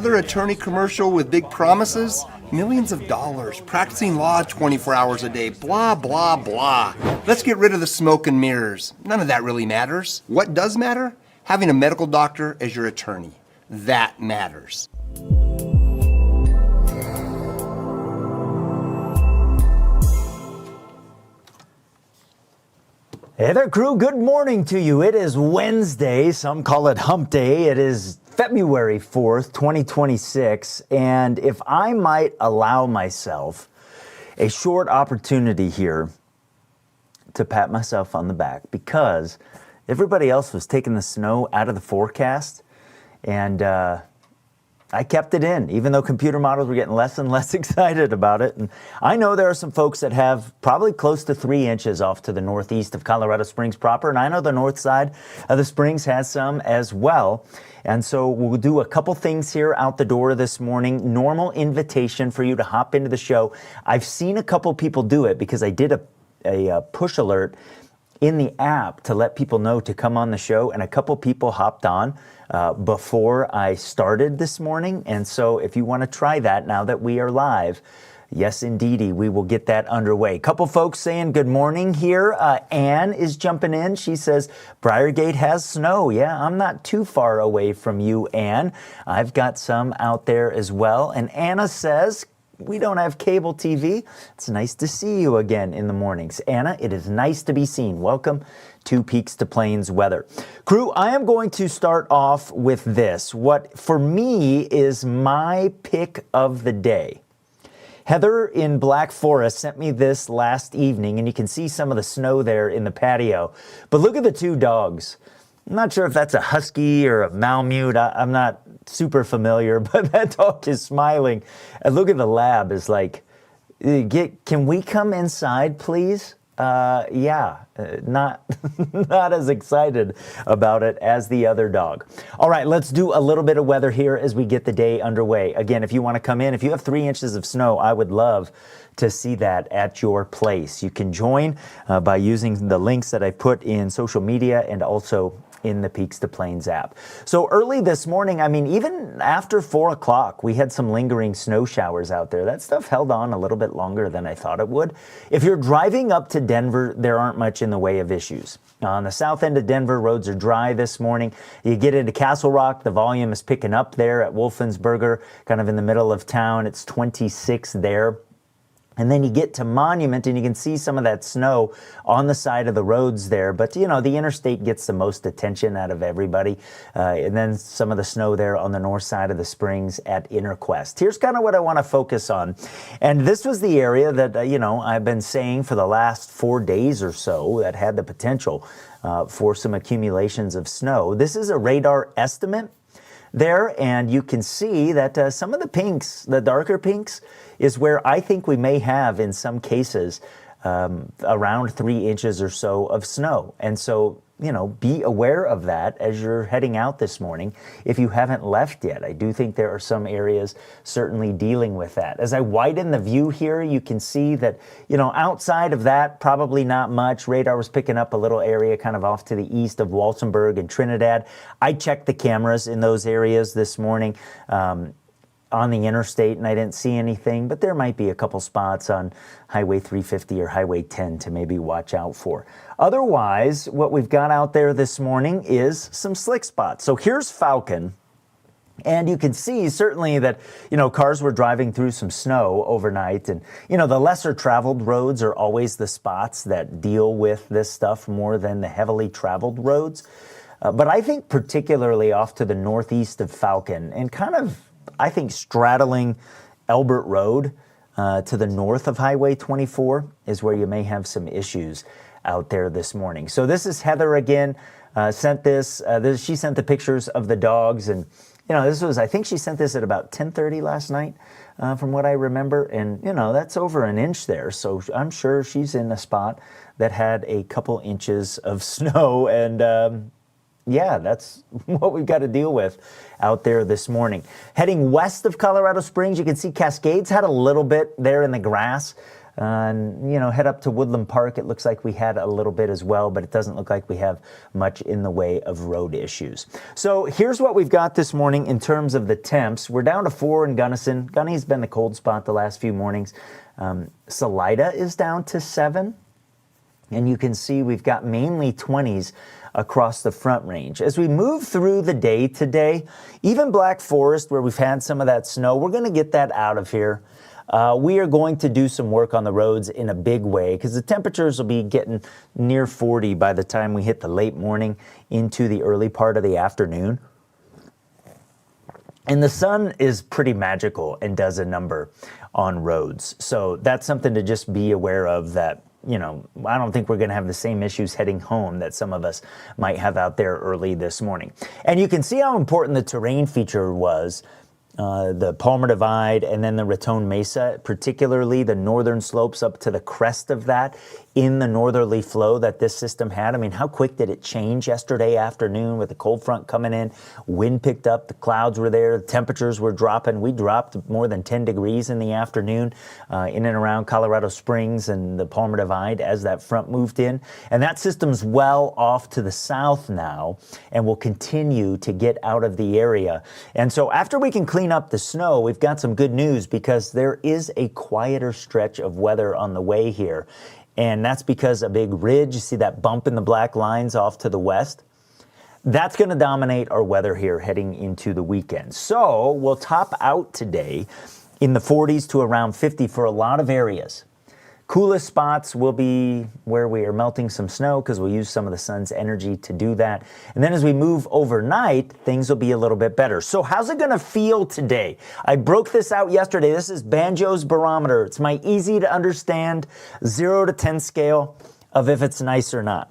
Another attorney commercial with big promises? Millions of dollars, practicing law 24 hours a day, blah, blah, blah. Let's get rid of the smoke and mirrors. None of that really matters. What does matter? Having a medical doctor as your attorney. That matters. Hey there, crew. Good morning to you. It is Wednesday. Some call it hump day. It is February 4th, 2026. And if I might allow myself a short opportunity here to pat myself on the back, because everybody else was taking the snow out of the forecast, and I kept it in, even though computer models were getting less and less excited about it. And I know there are some folks that have probably close to 3 inches off to the northeast of Colorado Springs proper, and I know the north side of the Springs has some as well. And so we'll do a couple things here out the door this morning. Normal invitation for you to hop into the show. I've seen a couple people do it because I did a push alert in the app to let people know to come on the show, and a couple people hopped on before I started this morning. And so if you want to try that now that we are live, yes, indeedy, we will get that underway. Couple folks saying good morning here. Ann is jumping in. She says, Briargate has snow. Yeah, I'm not too far away from you, Ann. I've got some out there as well. And Anna says, we don't have cable TV. It's nice to see you again in the mornings. Anna, it is nice to be seen. Welcome to Peaks2Plains Weather. Crew, I am going to start off with this. What for me is my pick of the day. Heather in Black Forest sent me this last evening, and you can see some of the snow there in the patio. But look at the 2 dogs. I'm not sure if that's a husky or a Malamute. I'm not super familiar, but that dog is smiling. And look at the lab. Is like, can we come inside, please? Not as excited about it as the other dog. All right, let's do a little bit of weather here as we get the day underway. Again, if you want to come in, if you have 3 inches of snow, I would love to see that at your place. You can join by using the links that I put in social media and also in the Peaks2Plains app. So early this morning, I mean, even after 4 o'clock, we had some lingering snow showers out there. That stuff held on a little bit longer than I thought it would. If you're driving up to Denver, there aren't much in the way of issues. On the south end of Denver, roads are dry this morning. You get into Castle Rock, the volume is picking up there at Wolfensberger, kind of in the middle of town. It's 26 there. And then you get to Monument, and you can see some of that snow on the side of the roads there. But, you know, the interstate gets the most attention out of everybody. And then some of the snow there on the north side of the Springs at Interquest. Here's kind of what I want to focus on. And this was the area that, I've been saying for the last 4 days or so that had the potential for some accumulations of snow. This is a radar estimate there, and you can see that some of the pinks, the darker pinks, is where I think we may have, in some cases, around 3 inches or so of snow. And so, be aware of that as you're heading out this morning if you haven't left yet. I do think there are some areas certainly dealing with that. As I widen the view here, you can see that, outside of that, probably not much. Radar was picking up a little area kind of off to the east of Walsenburg and Trinidad. I checked the cameras in those areas this morning on the interstate, and I didn't see anything, but there might be a couple spots on Highway 350 or Highway 10 to maybe watch out for. Otherwise, what we've got out there this morning is some slick spots. So here's Falcon, and you can see certainly that, cars were driving through some snow overnight, and, the lesser traveled roads are always the spots that deal with this stuff more than the heavily traveled roads. But I think particularly off to the northeast of Falcon and kind of, I think, straddling Elbert Road to the north of Highway 24 is where you may have some issues out there this morning. So this is Heather again, sent this. She sent the pictures of the dogs, and I think she sent this at about 10:30 last night, from what I remember, and that's over an inch there. So I'm sure she's in a spot that had a couple inches of snow, and yeah, that's what we've got to deal with out there this morning. Heading west of Colorado Springs, you can see Cascades had a little bit there in the grass And, head up to Woodland Park. It looks like we had a little bit as well, but it doesn't look like we have much in the way of road issues. So here's what we've got this morning in terms of the temps. We're down to 4 in Gunnison. Gunny's been the cold spot the last few mornings. Salida is down to 7. And you can see we've got mainly 20s across the Front Range. As we move through the day today, even Black Forest, where we've had some of that snow, we're going to get that out of here. We are going to do some work on the roads in a big way because the temperatures will be getting near 40 by the time we hit the late morning into the early part of the afternoon. And the sun is pretty magical and does a number on roads. So that's something to just be aware of, that I don't think we're going to have the same issues heading home that some of us might have out there early this morning. And you can see how important the terrain feature was, the Palmer Divide and then the Raton Mesa, particularly the northern slopes up to the crest of that in the northerly flow that this system had. I mean, how quick did it change yesterday afternoon with the cold front coming in? Wind picked up, the clouds were there, the temperatures were dropping. We dropped more than 10 degrees in the afternoon in and around Colorado Springs and the Palmer Divide as that front moved in. And that system's well off to the south now and will continue to get out of the area. And so after we can clean up the snow, we've got some good news because there is a quieter stretch of weather on the way here. And that's because a big ridge, you see that bump in the black lines off to the west? That's going to dominate our weather here heading into the weekend. So we'll top out today in the 40s to around 50 for a lot of areas. Coolest spots will be where we are melting some snow because we'll use some of the sun's energy to do that. And then as we move overnight, things will be a little bit better. So how's it going to feel today? I broke this out yesterday. This is Banjo's barometer. It's my easy to understand 0 to 10 scale of if it's nice or not.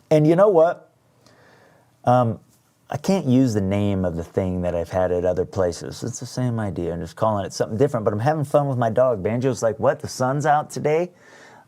And you know what? I can't use the name of the thing that I've had at other places. It's the same idea. I'm just calling it something different, but I'm having fun with my dog. Banjo's like, what, the sun's out today?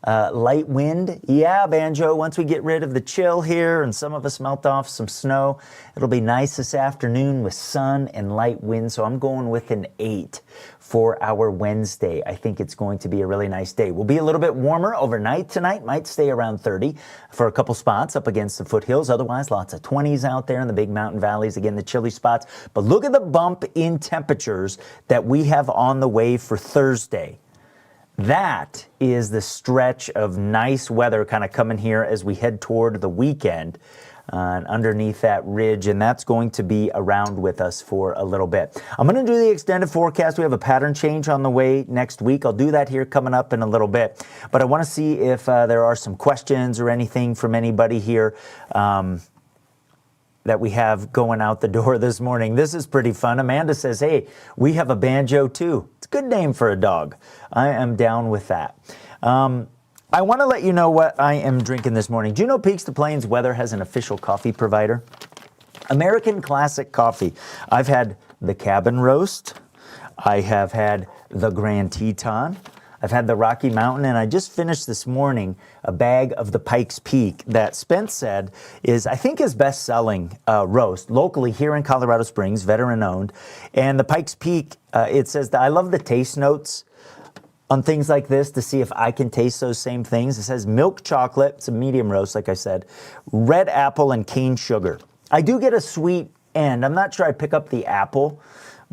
Light wind? Yeah, Banjo, once we get rid of the chill here and some of us melt off some snow, it'll be nice this afternoon with sun and light wind. So I'm going with an 8 for our Wednesday. I think it's going to be a really nice day. We'll be a little bit warmer overnight tonight, might stay around 30 for a couple spots up against the foothills. Otherwise, lots of 20s out there in the big mountain valleys. Again, the chilly spots. But look at the bump in temperatures that we have on the way for Thursday. That is the stretch of nice weather kind of coming here as we head toward the weekend. Underneath that ridge, and that's going to be around with us for a little bit. I'm going to do the extended forecast. We have a pattern change on the way next week. I'll do that here coming up in a little bit. But I want to see if there are some questions or anything from anybody here that we have going out the door this morning. This is pretty fun. Amanda says, hey, we have a Banjo too. It's a good name for a dog. I am down with that. I want to let you know what I am drinking this morning. Do you know Peaks2Plains Weather has an official coffee provider? American Classic Coffee. I've had the Cabin Roast. I have had the Grand Teton. I've had the Rocky Mountain, and I just finished this morning a bag of the Pikes Peak that Spence said is, I think, his best-selling roast locally here in Colorado Springs, veteran-owned. And the Pikes Peak, it says that I love the taste notes on things like this to see if I can taste those same things. It says milk chocolate, it's a medium roast, like I said, red apple and cane sugar. I do get a sweet end. I'm not sure I pick up the apple,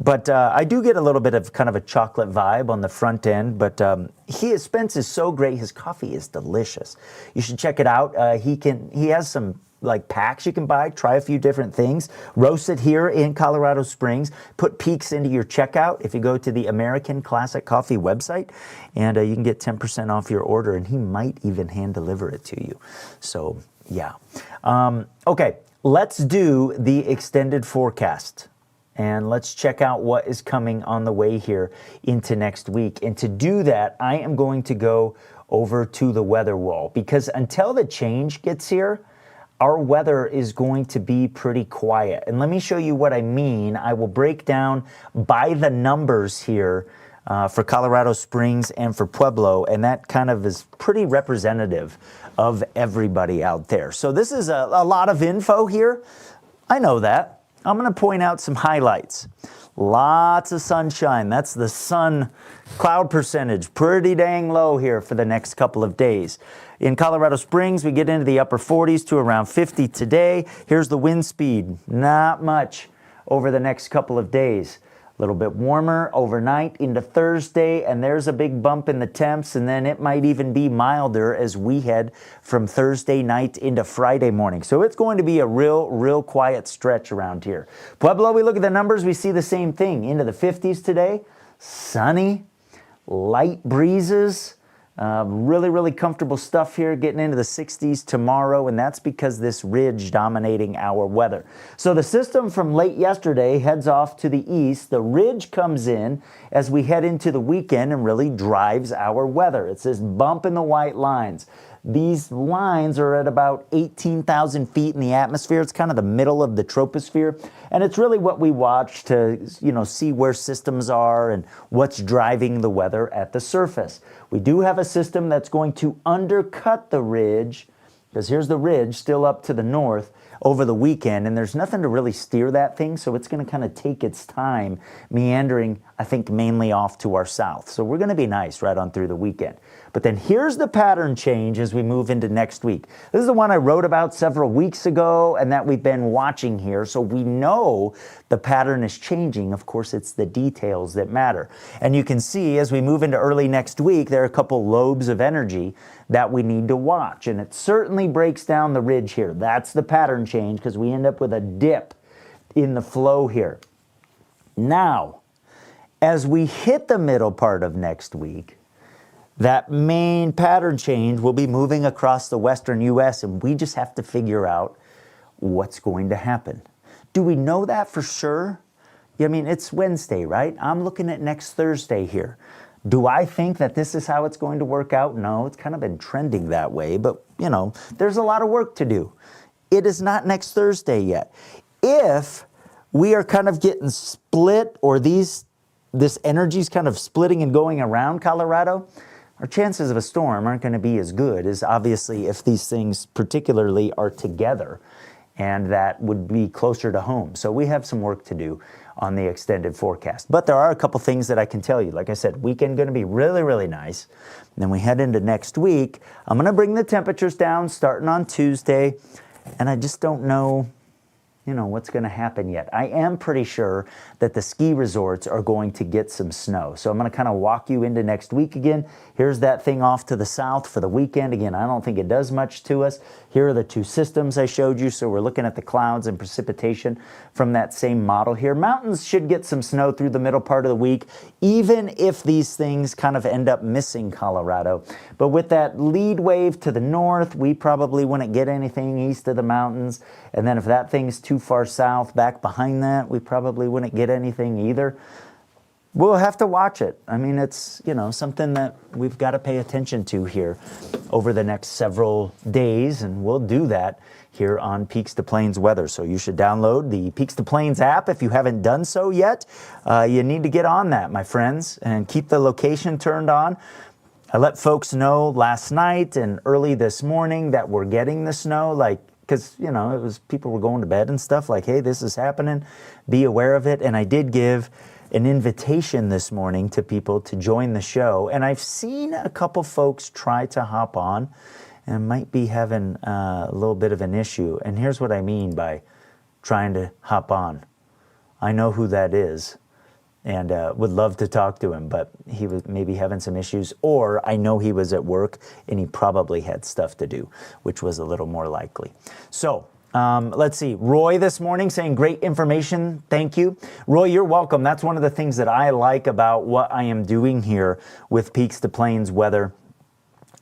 but I do get a little bit of kind of a chocolate vibe on the front end. But Spence is so great. His coffee is delicious. You should check it out. He has some like packs you can buy, try a few different things, roast it here in Colorado Springs, put Peaks into your checkout if you go to the American Classic Coffee website, and you can get 10% off your order, and he might even hand deliver it to you. So yeah. Okay, let's do the extended forecast. And let's check out what is coming on the way here into next week. And to do that, I am going to go over to the weather wall, because until the change gets here, our weather is going to be pretty quiet. And let me show you what I mean. I will break down by the numbers here for Colorado Springs and for Pueblo, and that kind of is pretty representative of everybody out there. So this is a lot of info here. I know that. I'm going to point out some highlights. Lots of sunshine. That's the sun cloud percentage. Pretty dang low here for the next couple of days. In Colorado Springs, we get into the upper 40s to around 50 today. Here's the wind speed. Not much over the next couple of days. A little bit warmer overnight into Thursday, and there's a big bump in the temps, and then it might even be milder as we head from Thursday night into Friday morning. So it's going to be a real quiet stretch around here. Pueblo, we look at the numbers, we see the same thing. Into the 50s today, sunny, light breezes. Really comfortable stuff here, getting into the 60s tomorrow, and that's because this ridge dominating our weather. So the system from late yesterday heads off to the east. The ridge comes in as we head into the weekend and really drives our weather. It's this bump in the white lines. These lines are at about 18,000 feet in the atmosphere. It's kind of the middle of the troposphere, and it's really what we watch to, see where systems are and what's driving the weather at the surface. We do have a system that's going to undercut the ridge, because here's the ridge still up to the north over the weekend, and there's nothing to really steer that thing, so it's going to kind of take its time meandering, I think, mainly off to our south. So we're going to be nice right on through the weekend. But then here's the pattern change as we move into next week. This is the one I wrote about several weeks ago and that we've been watching here. So we know the pattern is changing. Of course, it's the details that matter. And you can see as we move into early next week, there are a couple lobes of energy that we need to watch. And it certainly breaks down the ridge here. That's the pattern change, because we end up with a dip in the flow here. Now, as we hit the middle part of next week, that main pattern change will be moving across the western U.S., and we just have to figure out what's going to happen. Do we know that for sure? I mean, it's Wednesday, right? I'm looking at next Thursday here. Do I think that this is how it's going to work out? No, it's kind of been trending that way, but, there's a lot of work to do. It is not next Thursday yet. If we are kind of getting split, or this energy is kind of splitting and going around Colorado, our chances of a storm aren't going to be as good as obviously if these things particularly are together, and that would be closer to home. So we have some work to do on the extended forecast. But there are a couple things that I can tell you. Like I said, weekend going to be really nice. And then we head into next week. I'm going to bring the temperatures down starting on Tuesday, and I just don't know what's going to happen yet. I am pretty sure that the ski resorts are going to get some snow. So I'm going to kind of walk you into next week again. Here's that thing off to the south for the weekend. Again, I don't think it does much to us. Here are the two systems I showed you. So we're looking at the clouds and precipitation from that same model here. Mountains should get some snow through the middle part of the week, even if these things kind of end up missing Colorado. But with that lead wave to the north, we probably wouldn't get anything east of the mountains. And then if that thing's too far south, back behind that, we probably wouldn't get anything either. We'll have to watch it. I mean, it's, something that we've got to pay attention to here over the next several days, and we'll do that here on Peaks2Plains Weather. So you should download the Peaks2Plains app if you haven't done so yet. You need to get on that, my friends, and keep the location turned on. I let folks know last night and early this morning that we're getting the snow, because, it was people were going to bed and stuff, like, hey, this is happening, be aware of it. And I did give an invitation this morning to people to join the show. And I've seen a couple folks try to hop on and might be having a little bit of an issue. And here's what I mean by trying to hop on. I know who that is, and would love to talk to him, but he was maybe having some issues, or I know he was at work and he probably had stuff to do, which was a little more likely. So let's see. Roy this morning saying great information. Thank you. Roy, you're welcome. That's one of the things that I like about what I am doing here with Peaks2Plains Weather,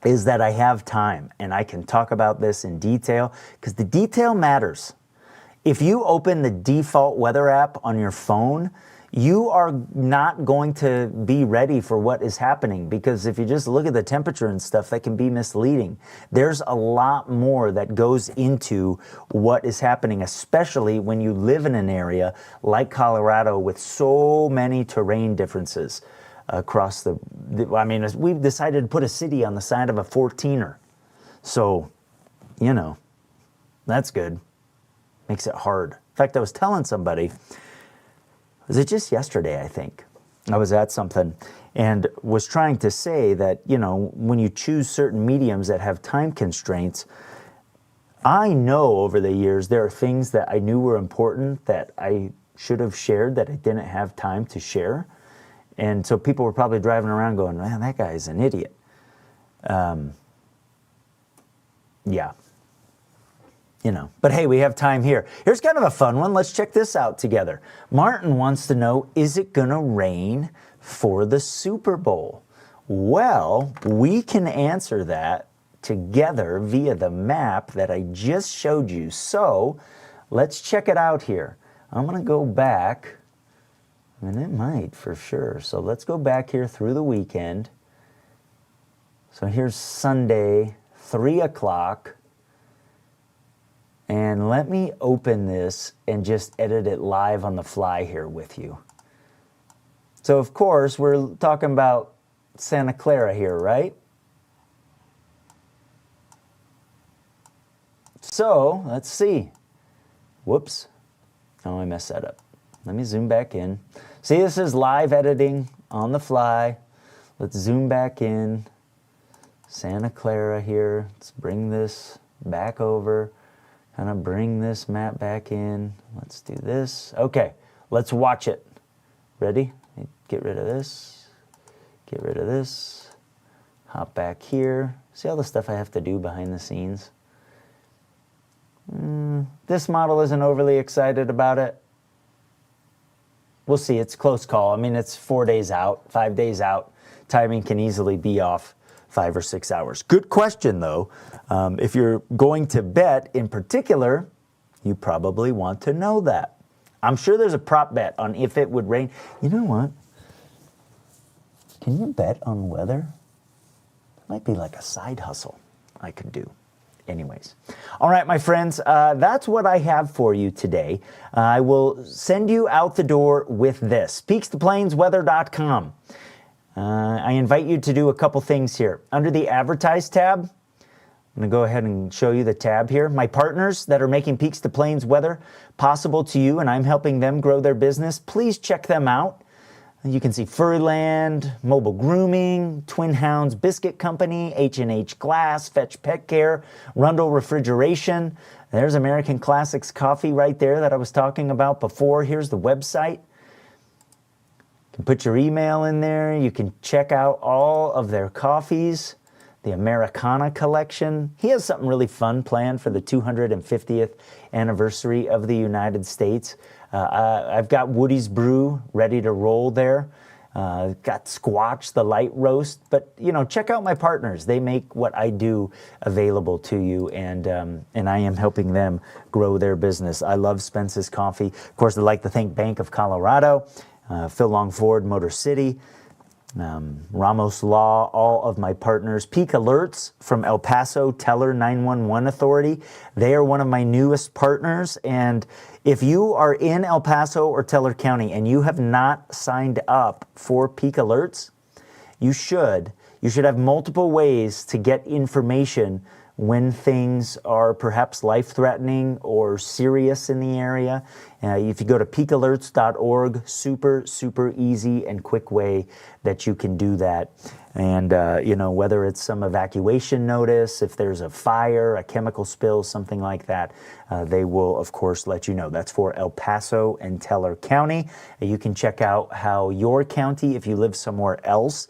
is that I have time and I can talk about this in detail, because the detail matters. If you open the default weather app on your phone, you are not going to be ready for what is happening, because if you just look at the temperature and stuff, that can be misleading. There's a lot more that goes into what is happening, especially when you live in an area like Colorado with so many terrain differences across we've decided to put a city on the side of a 14er. So, that's good. Makes it hard. In fact, I was telling somebody, Was it just yesterday, I think? I was at something and was trying to say that, you know, when you choose certain mediums that have time constraints, I know over the years there are things that I knew were important that I should have shared that I didn't have time to share. And so people were probably driving around going, man, that guy's an idiot. Yeah. You know, but hey, we have time here. Here's kind of a fun one. Let's check this out together. Martin wants to know, is it going to rain for the Super Bowl? Well, we can answer that together via the map that I just showed you. So let's check it out here. I'm going to go back, and it might for sure. So let's go back here through the weekend. So here's Sunday, 3 o'clock. And let me open this and just edit it live on the fly here with you. So of course, we're talking about Santa Clara here, right? So let's see. Whoops. Oh, I messed that up. Let me zoom back in. See, this is live editing on the fly. Let's zoom back in. Santa Clara here. Let's bring this back over. Kind of bring this map back in. Let's do this. Okay, let's watch it. Ready? Get rid of this. Get rid of this. Hop back here. See all the stuff I have to do behind the scenes? This model isn't overly excited about it. We'll see. It's a close call. I mean, it's 4 days out, 5 days out. Timing can easily be off 5 or 6 hours. Good question, though. If you're going to bet in particular, you probably want to know that. I'm sure there's a prop bet on if it would rain. You know what? Can you bet on weather? It might be like a side hustle I could do. Anyways. All right, my friends, that's what I have for you today. I will send you out the door with this, Peaks2PlainsWeather.com. I invite you to do a couple things here. Under the Advertise tab, I'm going to go ahead and show you the tab here. My partners that are making Peaks to Plains Weather possible to you, and I'm helping them grow their business, please check them out. You can see Furryland, Mobile Grooming, Twin Hounds Biscuit Company, H&H Glass, Fetch Pet Care, Rundle Refrigeration. There's American Classics Coffee right there that I was talking about before. Here's the website. You can put your email in there. You can check out all of their coffees. The Americana collection. He has something really fun planned for the 250th anniversary of the United States. I've got Woody's Brew ready to roll there. Got Squatch, the light roast. But, you know, check out my partners. They make what I do available to you, and I am helping them grow their business. I love Spence's Coffee. Of course, I'd like to thank Bank of Colorado, Phil Long Ford, Motor City, Ramos Law, all of my partners. Peak Alerts from El Paso Teller 911 Authority. They are one of my newest partners. And if you are in El Paso or Teller County and you have not signed up for Peak Alerts, you should. You should have multiple ways to get information when things are perhaps life-threatening or serious in the area. If you go to peakalerts.org, super easy and quick way that you can do that. And, you know, whether it's some evacuation notice, if there's a fire, a chemical spill, something like that, they will, of course, let you know. That's for El Paso and Teller County. You can check out how your county, if you live somewhere else,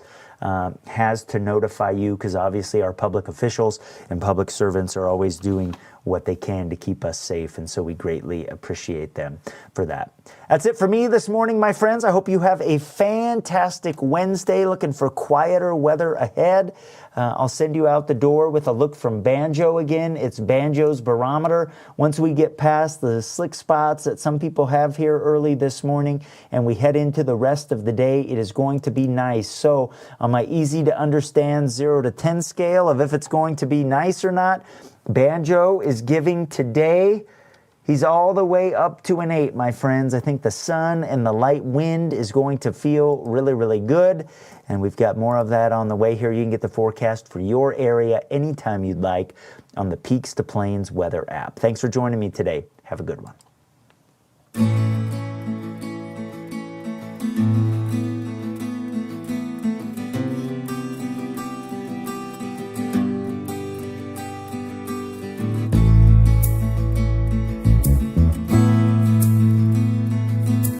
has to notify you, because obviously our public officials and public servants are always doing what they can to keep us safe, and so we greatly appreciate them for that. That's it for me this morning, my friends. I hope you have a fantastic Wednesday. Looking for quieter weather ahead. I'll send you out the door with a look from Banjo again. It's Banjo's barometer. Once we get past the slick spots that some people have here early this morning and we head into the rest of the day, it is going to be nice. So on my easy to understand 0 to 10 scale of if it's going to be nice or not, Banjo is giving today, he's all the way up to an 8, my friends. I think the sun and the light wind is going to feel really good. And we've got more of that on the way here. You can get the forecast for your area anytime you'd like on the Peaks to Plains Weather app. Thanks for joining me today. Have a good one. day.